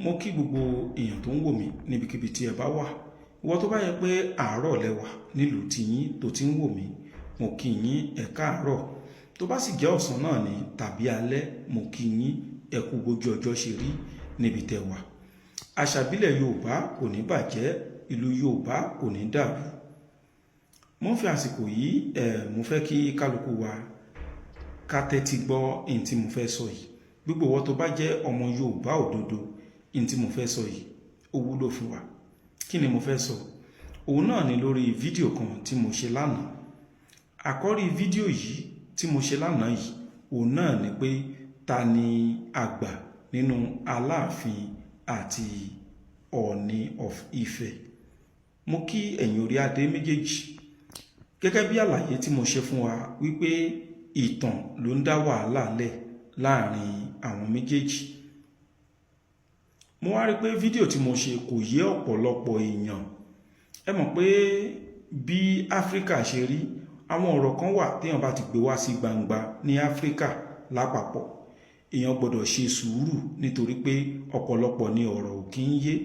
Mo kí gbogbo èèyàn tó ń wò mí níbikíbi tí ẹ bá wà. Ìwọ tó bá yẹ pé àárọ̀ lẹ́wà nílùú tiyín tó ti ń wò mí, mo kí yín ẹ káàárọ̀. Tó bá sì jẹ́ ọ̀sán náà ni tàbí alẹ́, mo kí yín ẹ kú bójú ọjọ́ ṣe rí níbi tẹ́ wà. Àṣà ìbílẹ̀ Yorùbá kò ní bàjẹ́, ìlú Yorùbá kò ní dàrú. Mo ń fi àsìkò yìí mo fẹ́ kí kálukú wa ká tẹ́tí gbọ́ ohun tí mo fẹ́ sọ yìí. Gbogbo ìwọ tó bá jẹ́ ọmọ Yorùbá òdodo, ohun tí mo fẹ́ sọ yìí ó wúlò fún wa. Kí ni mo fẹ́ sọ? Òun náà ni lórí fídíò kan tí mo ṣe lánàá. Àkọ́rí fídíò yìí tí mo ṣe lánàá yìí, òun náà ni pé ta ni àgbà nínú Aláàfin àti Ọọ̀ni of Ifẹ̀. Mo kí ẹ̀yin orí adé méjèèjì. Gẹ́gẹ́ bí àlàyé tí mo ṣe fún wa wípé ìtàn ló ń dá wàhálà lẹ̀ láàrin àwọn méjèèjì. Mo wá rí pé fídíò tí mo ṣe kò yé ọ̀pọ̀lọpọ̀ èèyàn. Ẹ mọ̀ pé bí Áfíríkà ṣe rí, àwọn ọ̀rọ̀ kan wà téèyàn bá ti gbé wá sí gbangba ní Áfíríkà lápapọ̀. Èèyàn gbọ́dọ̀ ṣe sùúrù nítorí pé ọ̀pọ̀lọpọ̀ ni ọ̀rọ̀ ò kí ń yé.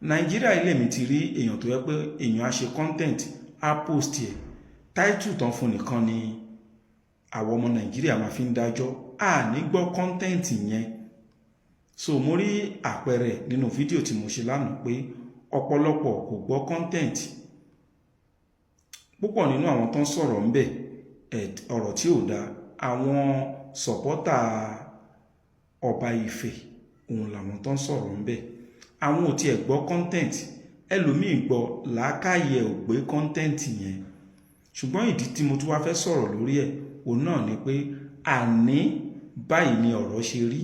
Nàìjíríà ilé mi ti rí èèyàn tó yẹ pé èèyàn á ṣe content, á post ẹ̀. Title tán fún nìkan ni àwọn ọmọ Nàìjíríà máa fi ń dájọ́. A ní gbọ́ content yẹn. So mo rí àpẹẹrẹ nínú fídíò tí mo ṣe lánàá pé ọ̀pọ̀lọpọ̀ kò gbọ́ content. Púpọ̀ nínú àwọn tó ń sọ̀rọ̀ ń bẹ̀ ọ̀rọ̀ tí ò dáa, àwọn sọ̀pọ́tà ọba Ifẹ̀ òun làwọn tó ń sọ̀rọ̀ ń bẹ̀. Àwọn ò tiẹ̀ gbọ́ content. Ẹlòmíì gbọ́ làákàyè ò gbé content yẹn. Ṣùgbọ́n ìdí tí mo tún wá fẹ́ sọ̀rọ̀ lórí ẹ̀ òun náà ni pé àní báyìí ni ọ̀rọ̀ ṣe rí.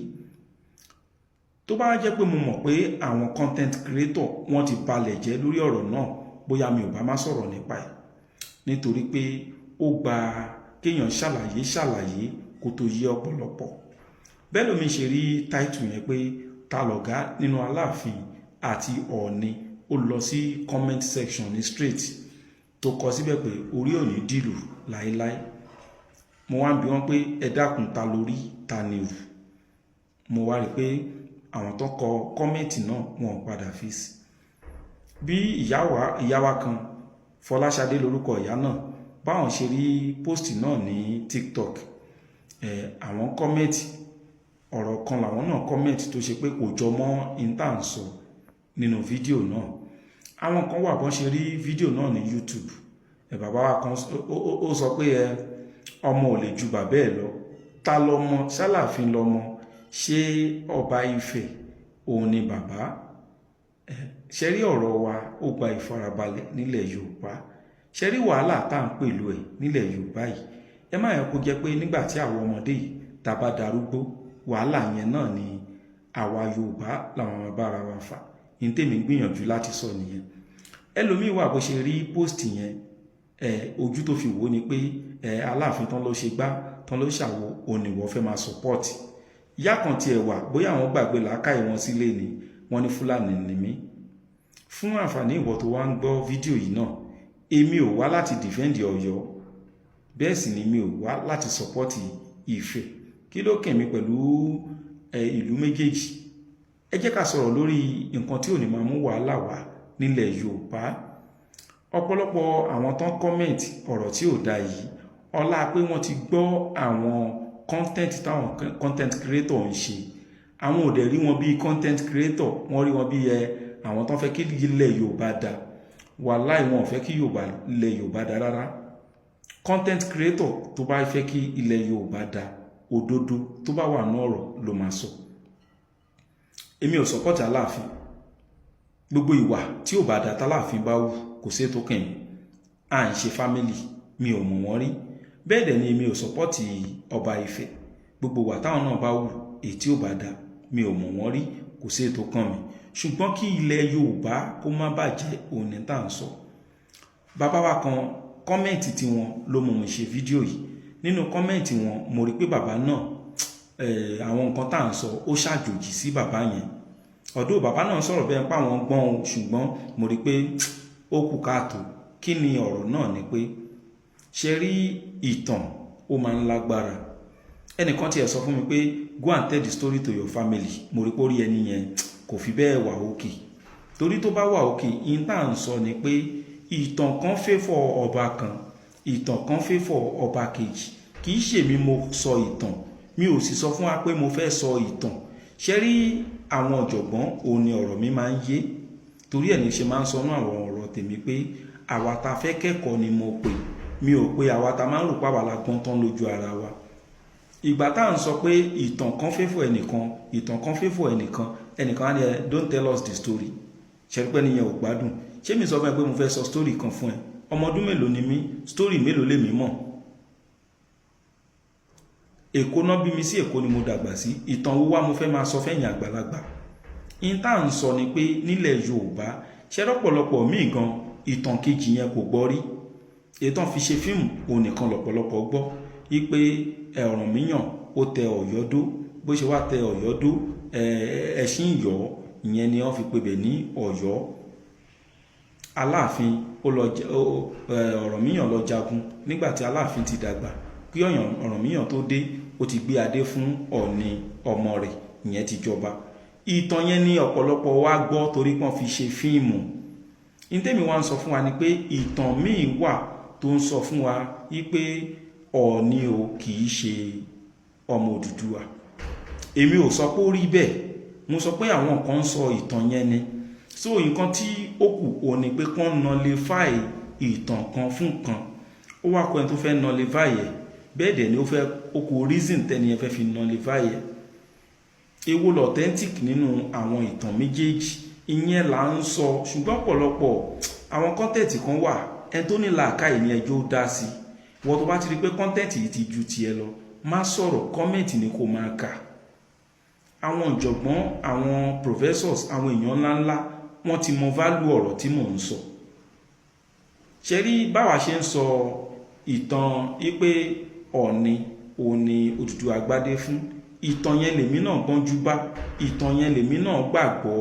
Tó bá jẹ́ pé mo mọ̀ pé àwọn content creator wọ́n ti balẹ̀ jẹ́ lórí ọ̀rọ̀ náà, bóyá mi ò bá má sọ̀rọ̀ nípa ẹ̀. Nítorí pé ó gba kéèyàn ṣàlàyé kó tó yé ọ̀pọ̀lọpọ̀. Bẹ́ẹ̀ lómi ṣe rí title yẹn pé ta lọ̀gá nínú Aláàfin àti Ọọ̀ni, ó lọ sí comment section ní straight tó kọ síbẹ̀ pé orí ò ní dìlù láéláé. Mo wá ń bi wọ́n pé ẹ dákun ta lórí ta ni rù. Mo wá rí pé àwọn tó kọ kọ́mẹ̀ntì náà wọn padà fi sí. Bí ìyá wa kan, Fọláṣadé lórúkọ ìyá náà, báwọn ṣe rí póòstì náà ní TikTok, àwọn kọ́mẹ̀ntì ọ̀rọ̀ kan làwọn náà kọ́mẹ̀ntì tó ṣe pé kò jọ mọ́ intanṣọ nínú fídíò náà. Àwọn kan wà bọ́n ṣe rí fídíò náà ní YouTube. Bàbá wa kan ó sọ pé ọmọ ò lè ju bàbá ẹ̀ lọ. Ta lọmọ? Ṣáláàfin lọmọ? Ṣé ọba Ifẹ̀ òun ni bàbá? Ṣe rí ọ̀rọ̀ wa ó gba ìfarabalẹ̀ nílẹ̀ Yorùbá. Ṣe rí wàhálà tá à ń pèlú ẹ̀ nílẹ̀ Yorùbá yìí. Ẹ má yẹ kó jẹ́ pé nígbà tí àwọn ọmọdé yìí tá bá darúgbó, wàhálà yẹn náà ni àwa Yorùbá làwọn máa bára wa fà. Ní tèmi gbìyànjú láti sọ nìyẹn. Ẹlòmíì wà bó ṣe rí post yẹn, ojú tó fi wò ni pé Aláàfin tán ló ṣe gbá tán ló ṣàwo òníwọ̀ fẹ́ máa support. Ìyá kan tiẹ̀ wà bóyá àwọn gbàgbé làákàyè wọn sílé ni wọ́n ní Fúlàní ni mí. Fún àǹfààní ìwọ tó wá ń gbọ́ fídíò yìí náà, èmi ò wá láti defend Ọ̀yọ́, bẹ́ẹ̀ sì ni mi ò wá láti support Ifẹ̀. Kí ló kàn mí pẹ̀lú ìlú méjèèjì? Ẹ jẹ́ ká sọ̀rọ̀ lórí nǹkan tí ò ní máa mú wàhálà wá nílẹ̀ Yorùbá. Ọ̀pọ̀lọpọ̀ àwọn tán comment ọ̀rọ̀ tí ò dáa yìí, ọlá pé wọ́n ti gbọ́ àwọn content táwọn content creator ń ṣe. Àwọn ò dẹ̀ rí wọn bí content creator, wọ́n rí wọn bí àwọn tán fẹ́ kí ilẹ̀ Yorùbá dá. Wàláì wọn ò fẹ́ kí ilẹ̀ Yorùbá dá rárá. Content creator tó bá fẹ́ kí ilẹ̀ Yorùbá dá, òdodo tó bá wà ní ọ̀rọ̀ ló máa sọ. Èmi ò support Aláàfin. Gbogbo ìwà tí ò bá dá tAláàfin bá wù kò sí ètò kẹ́yìn. À ń ṣe family, mi ò mọ̀ wọ́n rí. Bẹ́ẹ̀ dẹ̀ ni èmi ò support ọba Ifẹ̀. Gbogbo ìwà táwọn náà bá wù èyí tí ò bá dá, mi ò mọ̀ wọ́n rí, kò sí ètò kàn mí. Ṣùgbọ́n kí ilẹ̀ Yorùbá kó má bàjẹ́ òun ní tá à ń sọ. Bàbá wa kan kọ́mẹ̀ntì tí wọn ló mú mi ṣe fídíò yìí. Nínú kọ́mẹ̀ntì wọn mo rí pé bàbá náà àwọn nǹkan tá à ń sọ ó ṣàjòjì sí bàbá yẹn. Ọ̀dọ̀ bàbá náà sọ̀rọ̀ bẹ́ẹ̀ pé àwọn gbọ́n o, ṣùgbọ́n mo rí pé ó kù káàtó. Kí ni ọ̀rọ̀ náà ni pé ṣe rí ìtàn ó máa ń lágbára. Ẹnìkan tiẹ̀ sọ fún mi pé go and tell the story to your family. Mo rí pé ó rí ẹni yẹn kò fi bẹ́ẹ̀ wà òkè torí tó bá wà òkè in tá à ń sọ ni pé ìtàn kan fẹ́fọ̀ ọba kan ìtàn kan fẹ́fọ̀ ọba kejì kì í ṣèmi mo sọ ìtàn mi ò sì sọ fún wa pé mo fẹ́ sọ ìtàn ṣe rí àwọn ọ̀jọ̀gbọ́n òun ni ọ̀rọ̀ mi máa ń yé torí ẹ̀ ní ṣe máa ń sọnú àwọn ọ̀rọ̀ tèmi pé àwa ta fẹ́ kẹ́kọ̀ọ́ ni mo pè mi ò pé àwa ta máa ń rò pàwà la gbọ́n tán lójú ara wa ìgbà tá à ń sọ pé ìtàn kan fẹ́fọ̀ ẹnìkan ìtàn kan fẹ́fọ̀ ẹnìkan á ní ẹ don't tell us the story ṣẹ́rípẹ́ nìyẹn ò gbádùn ṣé mi sọ fún ẹ pé mo fẹ́ sọ story kan fún ẹ ọmọ ọdún mélòó ni mí story mélòó lèmi mọ̀ Èkó náà bí mi sí Èkó ni mo dàgbà sí ìtàn wo wá mo fẹ́ máa sọ fẹ́yìn àgbàlagbà in tá à ń sọ ni pé nílẹ̀ Yorùbá ṣẹ́rọ́pọ̀lọpọ̀ míì gan ìtàn kejì yẹn kò gbọ́ rí ètò fi ṣe fíìmù òun nìkan lọ́pọ̀lọpọ̀ gbọ́ wípé Ọ̀rànmíyàn ó tẹ Ọ̀yọ́ dó bó ṣe wá tẹ Ọ̀yọ́ dó ẹṣin Ìyọ́ ìyẹn ni wọ́n fi pè bẹ̀ ní Ọ̀yọ́ Aláàfin Ọ̀rànmíyàn lọ jagun nígbàtí Aláàfin ti dàgbà kí Ọ̀rànmíyàn tó dé ó ti gbé adé fún Ọọ̀ni ọmọ rẹ̀ ìyẹn ti jọba ìtàn yẹn ní ọ̀pọ̀lọpọ̀ wa gbọ́ torí pọ́n fi ṣe fíìmù ìtẹ́mi wa ń sọ fún wa ni pé ìtàn míì wà tó ń sọ fún wa wípé Ọọ̀ni o kì í ṣe ọmọ Odùduwà èmi ò sọ pé ó rí bẹ́ẹ̀ mo sọ pé àwọn kan ń sọ ìtàn yẹn ni so nǹkan tí ó kù ò ní pé kán nullify ìtàn kan fún kan ó wá kọ́ ẹni tó fẹ́ nullify ẹ̀ bẹ́ẹ̀ dẹ̀ ni ó fẹ́ ó kò reason tẹ́ni ẹ fẹ́ fi nullify ẹ̀ èwo l'authentic nínú àwọn ìtàn méjèèjì ìyẹn là ń sọ ṣùgbọ́n ọ̀pọ̀lọpọ̀ àwọn kọ́ńtẹ̀tì kan wà ẹni tó ní làákàyè ní ẹjọ́ dá sí wọ́n tó bá ti rí pé kọ́ńtẹ̀tì yìí ti ju tiẹ̀ lọ má sọ̀rọ̀ kọ́mẹ̀ntì ni kò máa kà àwọn ìjọ̀gbọ́n àwọn professors àwọn èèyàn ńláńlá wọ́n ti mọ value ọ̀rọ̀ tí mò ń sọ ṣe rí báwa ṣe ń sọ ìtàn wípé Ọọ̀ni òun ni Odùduwà gbádé fún ìtàn yẹn lèmi náà gbọ́njú bá ìtàn yẹn lèmi náà gbàgbọ́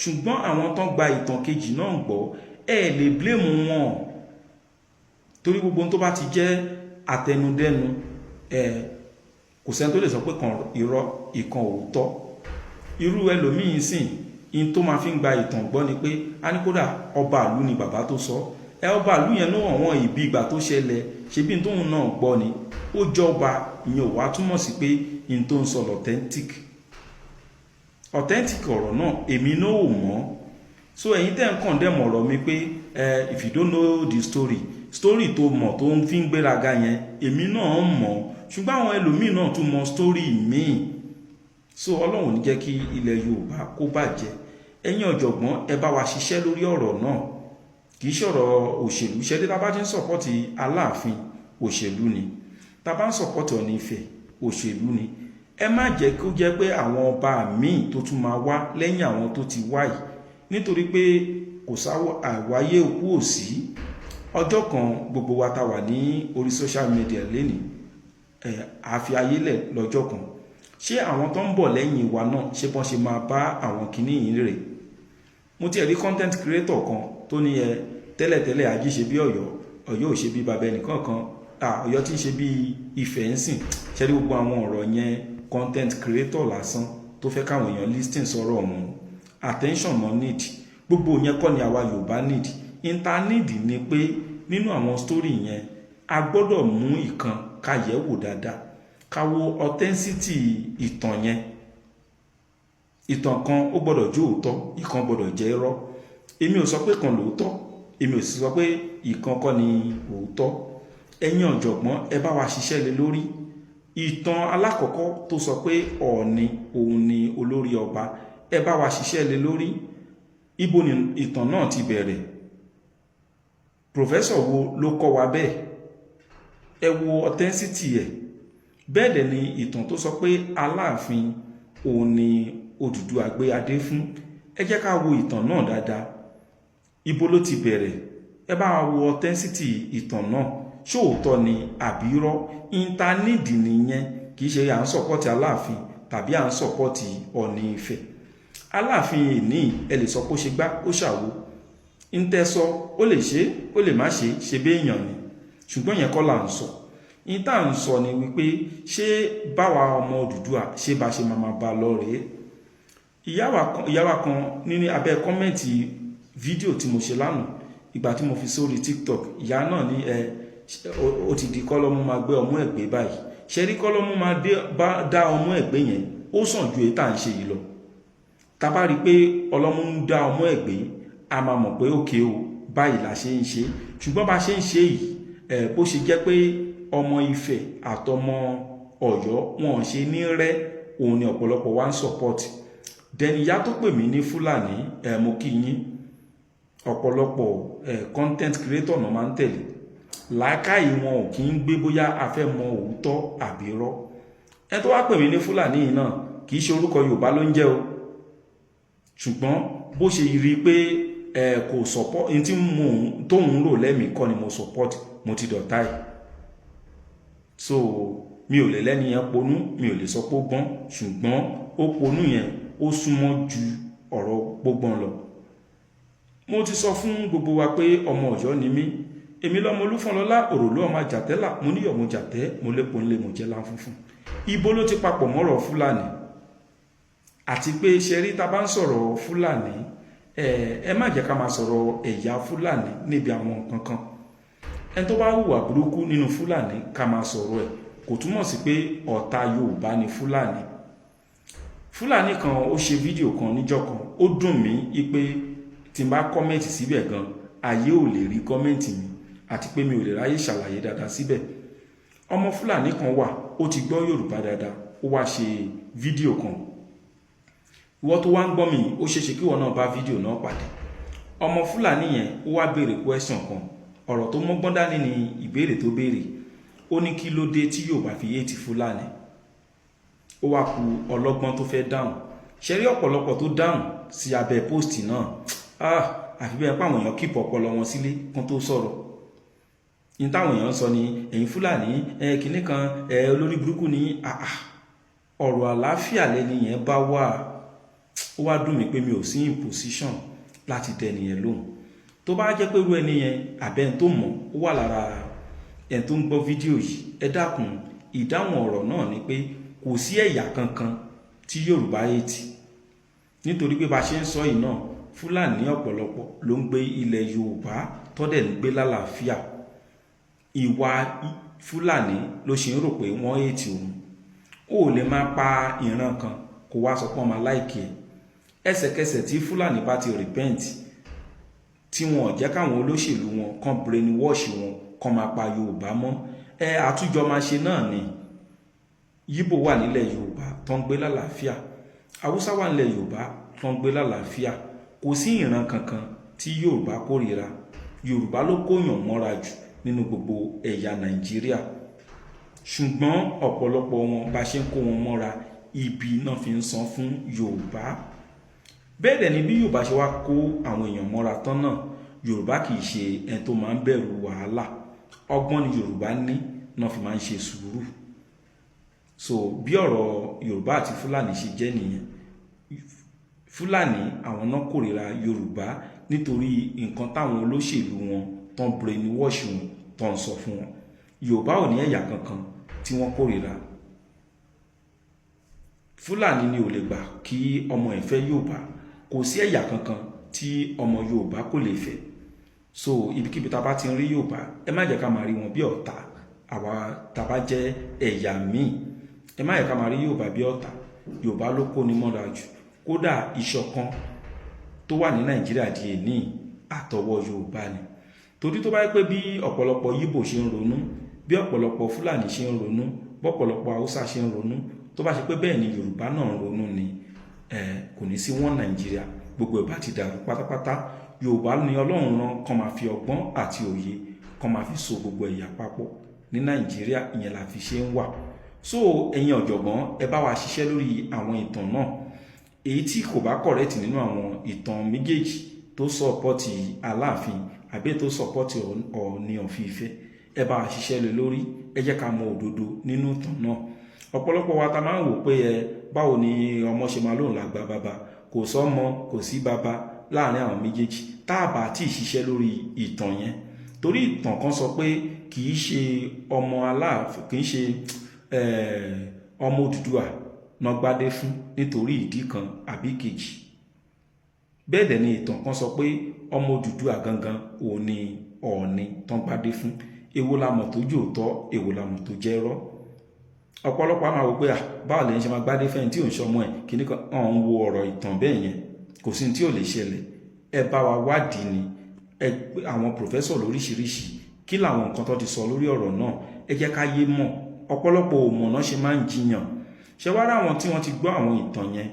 ṣùgbọ́n àwọn tán gba ìtàn kejì náà gbọ́ ẹ lè blame wọn torí gbogbo tó bá ti jẹ́ àtẹnudẹ́nu kò sẹ́ni tó lè sọ pé kan irọ́ ìkan òótọ́ irú ẹlòmíín sìn in tó máa fi ń gba ìtàn gbọ́ ni pé a ní kódà ọba ìlú ni bàbá tó sọ ọba ìlú yẹn ló àwọn ìbí ìgbà tó ṣẹlẹ̀ ṣe bí tóun náà gbọ́ ni ó jọba ìyẹn ò wá túmọ̀ sí pé in tó ń sọ authentic ọ̀rọ̀ náà èmi náà ò mọ̀ so ẹ̀yin tẹ́ ń condemn ọ̀rọ̀ mi pé if you don't know the story tó mọ̀ tó ń fi ń gbéraga yẹn èmi náà mọ̀ ṣùgbọ́n àwọn ẹlòmíì náà tún mọ̀ story míì so Ọlọ́run ní jẹ́ kí ilẹ̀ Yorùbá kó bàjẹ́ ẹ̀yin ọ̀jọ̀gbọ́n ẹ bá wa ṣiṣẹ́ lórí ọ̀rọ̀ náà kì í ṣọ̀rọ̀ òṣèlú ṣẹ́dé tá bá ti ń sọ̀pọ̀tì Aláàfin òṣèlú ni tá bá ń sọ̀pọ̀tì Ọọ̀ni Ifẹ̀ òṣèlú ni ẹ má jẹ́ kó jẹ́ pé àwọn ọba míì tó tún máa wá lẹ́yìn àwọn tó ti wá yìí nítorí pé kò sáwọ́ àwáyé òkú òsì ọjọ́ kan gbogbo wa ta wà ní orí social media lénìí àfi ayélẹ̀ lọ́jọ́ kan ṣé àwọn tó ń bọ̀ lẹ́yìn wa náà ṣé bọ́n ṣe máa bá àwọn kìíní yìí rè mo ti rí content creator kan tó ní tẹ́lẹ̀tẹ́lẹ̀ Ají ṣe bí Ọ̀yọ́ Ọ̀yọ́ ò ṣe bí bàbá ẹnìkan kan Ọ̀yọ́ tí ń ṣe bí Ifẹ̀ ń sìn ṣe rí gbogbo àwọn ọ̀rọ̀ yẹn content creator lásán tó fẹ́ káwọn èèyàn listing sọ̀rọ̀ wọn attention mọ́ need gbogbo yẹn kọ́ ni àwa Yorùbá need need ni pé nínú àwọn story yẹn a gbọ́dọ̀ mú ìkan ká yẹ̀ wò dáadáa ká wo authenticity ìtàn yẹn ìtàn kan ó gbọ́dọ̀ jẹ́ òótọ́ ìkan gbọ́dọ̀ jẹ́ irọ́ èmi ò sọ pé kan lóòótọ́ èmi ò sì sọ pé ìkan kọ́ ni òótọ́ ẹ̀yin ọ̀jọ̀gbọ́n ẹ bá wa ṣiṣẹ́ lé lórí ìtàn alákọ̀ọ́kọ́ tó sọ pé Ọọ̀ni òun ni olórí ọba ẹ bá wa ṣiṣẹ́ lé lórí ibo ni ìtàn náà ti bẹ̀rẹ̀ professor wo ló kọ́ wa bẹ́ẹ̀ ẹ wo authenticity ẹ̀ bẹ́ẹ̀ dẹ̀ ni ìtàn tó sọ pé Aláàfin òun ni Odùduwà gbé adé fún ẹ jẹ́ ká wo ìtàn náà dáadáa ibo ló ti bẹ̀rẹ̀ ẹ bá wa wo authenticity ìtàn náà ṣóòótọ́ ni àbírọ́ intanidi nìyẹn kì í ṣe à ń sọ̀pọ̀tì Aláàfin tàbí à ń sọ̀pọ̀tì Ọọ̀ni Ifẹ̀ Aláàfin ìní ẹ lè sọ pé ó ṣe gbá ó ṣàwo ń tẹ́sọ ó lè ṣe ó lè má ṣe bí èèyàn ni ṣùgbọ́n yẹn kọ́ là ń sọ in tá à ń sọ ni wípé ṣé báwa ọmọ Odùduwà ṣé bá ṣe máa bá lọ rèé ìyá wa kan nínú abẹ́ kọ́mẹ́ǹtì fídíò tí mo ṣe lánàá ìgbà tí mo fi sórí TikTok, ìyá náà ní ó ti di kọ́lọ́mú máa gbé ọmú ẹ̀gbẹ́ báyìí. ṣe rí kọ́lọ́mú máa dá ọmú ẹ̀gbẹ́ yẹn ó sàn ju èyí tá à ń ṣe yìí lọ. tá bá rí i pé ọlọ́mú ń dá ọmú ẹ̀gbẹ́ a máa mọ̀ pé òkè o báyìí la ṣe ń ṣe, ṣùgbọ́n bá ṣe ń ṣe yìí bó ṣe jẹ́ pé ọmọ Ifẹ̀ àtọmọ Ọ̀yọ́ wọn ṣe ní rẹ́ òun ni ọ̀pọ̀lọpọ̀ wá ń support. dẹni ìyá tó pè mí ní Fúlàní mo kí yín, ọ̀pọ̀lọpọ̀ content creator náà máa ń tẹ̀lé, làákàyè wọn ò kí ń gbé bóyá a fẹ́ mọ òótọ́ àbí irọ́. ẹ tó wá pè mí ní Fúlàní yìí náà kì í ṣe orúkọ Yorùbá ló ń jẹ́ o, ṣùgbọ́n bó ṣe rí i pé kò support ní tí tóun rò lẹ́mìí kọ́ ni mo support, mo ti dọ̀tá ẹ̀. so mi ò lè lẹ́ni yẹn ponú, mi ò lè sọ pé ó gbọ́n, ṣùgbọ́n ó ponú yẹn ó súnmọ́ ju ọ̀rọ̀ gbọ́gbọ́n lọ. mo ti sọ fún gbogbo wa pé ọmọ Ọ̀yọ́ ni mí, èmi lọ́mọ Olúfúnlọlá òròlú ọmọ Àjàtẹ́là, mo níyọ̀ mo jàtẹ́, mo lépo ńlé mo jẹ́ láǹfúnfún. ibo ló ti papọ̀ mọ́rọ̀ Fúlàní àti pé ṣe rí tá bá ń sọ̀rọ̀ Fúlàní ẹ má jẹ́ ká máa sọ̀rọ̀ ẹ̀yà Fúlàní níbi àwọn nǹkan kan. ẹni tó bá hùwà burúkú nínú Fúlàní ká máa sọ̀rọ̀ ẹ̀ kò túmọ̀ sí pé ọ̀tá Yorùbá ni Fúlàní. Fúlàní kan ó ṣe fídíò kan níjọ́ kan, ó dùn mí pé tí n bá kọ́mẹ́ǹtì síbẹ̀ gan ayé ò lè rí kọ́mẹ́ǹtì mi àti pé mi ò lè ráyè ṣàlàyé dáadáa síbẹ̀. ọmọ Fúlàní kan wà ó ti gbọ́ Yorùbá dáadáa, ó wá ṣe fídíò kan. ìwọ tó wá ń gbọ́ mi ó ṣeéṣe kí ìwọ náà bá fídíò náà pàdé. ọmọ Fúlàní yẹn ó wá béèrè question kan, ọ̀rọ̀ tó mọ́gbọ́n dání ni ìbéèrè tó béèrè. ó ní kí ló dé tí Yorùbá fi hate Fúlàní. ó wá ku ọlọ́gbọ́n tó fẹ́ dáhùn. ṣe rí ọ̀pọ̀lọpọ̀ tó dáhùn sí abẹ́ póòstì náà àfi bẹ́ẹ̀ pàwọn èèyàn kíp ọpọlọ wọn sílé kan tó sọ̀rọ̀. ní táwọn èèyàn sọ ni ẹ̀yin Fúlàní kìnnì kan olórí burúkú ni ọ̀rọ̀ àlàáfíà lẹ́ni yẹn bá wà. ó wá dùn mí pé mi ò sí in position láti dẹni yẹn lóhùn. tó bá jẹ́ pé irú ẹni yẹn àbẹ́ni tó mọ̀ ó wà lára ẹni tó ń gbọ́ fídíò yìí, ẹ dákun ìdáhùn ọ̀rọ̀ náà ni pé kò sí ẹ̀yà kankan tí Yorùbá hate. nítorí pé bá ṣe ń sọ yìí náà Fúlàní ọ̀pọ̀lọpọ̀ ló ń gbé ilẹ̀ Yorùbá tọ́dẹ̀ ń gbé lálàáfíà. ìwà Fúlàní ló ṣe ń rò pé wọ́n hate òun. ó lè máa pa ìran kan kó wá sọ pé ọmọ láìkì ẹ̀. ẹsẹ̀kẹsẹ̀ tí Fúlàní bá ti repent, tí wọn ò jẹ́ káwọn olóṣèlú wọn kan brainwash wọn kan máa pa Yorùbá mọ́, àtújọ máa ṣe náà ni. Yíbò wà nílẹ̀ Yorùbá tó ń gbé lálàáfíà, Haúsá wà nílẹ̀ Yorùbá tó ń gbé lálàáfíà. kò sí ìran kankan tí Yorùbá kórìíra. Yorùbá ló kóyàn mọ́ra jù nínú gbogbo ẹ̀yà Nàìjíríà, ṣùgbọ́n ọ̀pọ̀lọpọ̀ wọn bá ṣe ń kó wọn mọ́ra ibi náà fi ń san fún Yorùbá. bẹ́ẹ̀ dẹ̀ ni bí Yorùbá ṣe wá kó àwọn èèyàn mọ́ra tán náà, Yorùbá kì í ṣe ẹni tó máa ń bẹ̀rù wàhálà. ọgbọ́n ni Yorùbá ní náà fi máa ń ṣe sùúrù. so bí ọ̀rọ̀ Yorùbá àti Fúlàní ṣe jẹ́ nìyẹn. Fúlàní àwọn náà kórìíra Yorùbá nítorí nǹkan táwọn olóṣèlú wọn tán brainwash wọn tán sọ fún wọn. Yorùbá ò ní ẹ̀yà kankan tí wọ́n kórìíra. Fúlàní ni ò lè gbà kí ọmọ ẹ̀ fẹ́ Yorùbá, kò sí ẹ̀yà kankan tí ọmọ Yorùbá kò lè fẹ́. so ibikíbi tá bá ti ń rí Yorùbá ẹ má jẹ́ ká máa rí wọn bí ọ̀tá. àwa tá bá jẹ́ ẹ̀yà míì ẹ má jẹ́ ká máa rí Yorùbá bí ọ̀tá. Yorùbá ló kó ni mọ́ra jù. kódà ìṣọ̀kan tó wà ní Nàìjíríà di èní àtọwọ́ Yorùbá ni. torí tó bá yẹ pé bí ọ̀pọ̀lọpọ̀ Yíbò ṣe ń ronú, bí ọ̀pọ̀lọpọ̀ Fúlàní ṣe ń ronú, bọ́pọ̀lọpọ̀ Haúsá ṣe ń ronú, tó bá ṣe pé bẹ́ẹ̀ ni Yorùbá náà ń ronú ni kò ní sí wọn Nàìjíríà, gbogbo ìbá ti dàrú pátápátá. Yorùbá ni Ọlọ́run rán kán máa fi ọgbọ́n àti òye kán máa fi so gbogbo ẹ̀yà papọ̀ ní Nàìjíríà, ìyẹn la fi ṣe ń wà. so ẹ̀yin ọ̀jọ̀gbọ́n ẹ bá wa ṣiṣẹ́ lórí àwọn ìtàn náà. èyí tí kò bá correct nínú àwọn ìtàn méjèèjì tó sọpọ́tì Aláàfin àbí tó sọpọ́tì Ọọ̀ni of Ifẹ̀, ẹ bá wa ṣiṣẹ́ lé lórí. ẹ jẹ́ ká mọ òdodo nínú ìtàn náà. ọ̀pọ̀lọpọ̀ wa ta máa ń wò pé báwo ni ọmọ ṣe máa lóun làgbà bàbá, kò sọ́mọ kò sí bàbá láàrin àwọn méjèèjì tá a bá tí ì ṣiṣẹ́ lórí ìtàn yẹn. torí ìtàn kan sọ pé kì í ṣe ọmọ Aláàfin, kì í ṣe ọmọ Odùduwà náà gbádé fún nítorí ìdí kan àbí kejì. Bẹ́ẹ̀ dẹ̀ ni ìtàn kan sọ pé ọmọ Odùduwà gangan òun ni Ọọ̀ni tán gbádé fún. Èwo la mọ̀ tó jòótọ́, èwo la mọ̀ tó jẹ́ irọ́. Ọ̀pọ̀lọpọ̀ a máa wò pé báwo lẹ́yìn ṣe máa gbádé fẹ́ni tí ò ń ṣọmọ ẹ̀ kí ní kan ọ̀hún wo ọ̀rọ̀ ìtàn bẹ́ẹ̀ yẹn, kò sí tí ò lè ṣẹlẹ̀. Ẹ bá wa wádìí ni, àwọn pòfẹ́sọ̀ lóríṣiríṣi kí làwọn nǹkan tó ti sọ lórí ọ̀rọ̀ náà, ẹ jẹ́ ká yé mọ̀. Ọ̀pọ̀lọpọ̀ ò mọ̀ náà ṣe máa ń jiyàn. Ṣé wá ráwọn tí wọ́n ti gbọ́ àwọn ìtàn yẹn,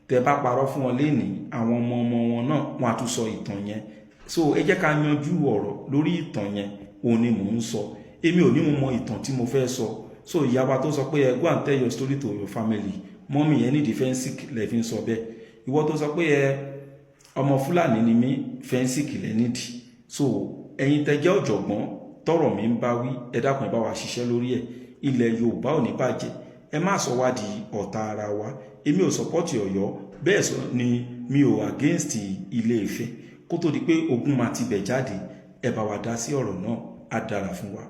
tẹ́ bá parọ́ fún wọn lénìí, àwọn ọmọ ọmọ wọn náà wọ́n á tún sọ ìtàn yẹn. So ẹ jẹ́ ká yanjú ọ̀rọ̀ lórí ìtàn yẹn, òun ni mò ń sọ. Èmi ò ní mo mọ ìtàn tí mo fẹ́ sọ. So ìyá wa tó sọ pé go and tell your story to your family, mọ́mì yẹn ní defensic lẹ fi ń sọ bẹ́ẹ̀. Ìwọ tó sọ pé ọmọ Fúlàní ni mí, fẹ́ǹsìk lẹ nídìí. So ẹ̀yin tẹ́ jẹ́ ọ̀jọ̀gbọ́n tọ́rọ̀ mi ń bá wí, ẹ dákun ẹ bá wa ṣiṣẹ́ lórí ẹ̀. Ilẹ̀ Yorùbá ò ní bàjẹ́. Ẹ má sọ wá di ọ̀tá ara wa. Èmi ò sọpọ́tì Ọ̀yọ́, bẹ́ẹ̀ sọ ni mi ò against Ilé Ifẹ̀. Kó tó di pé ogun máa ti bẹ̀ jáde, ẹ bá wa dá sí ọ̀rọ̀ náà, á dára fún wa.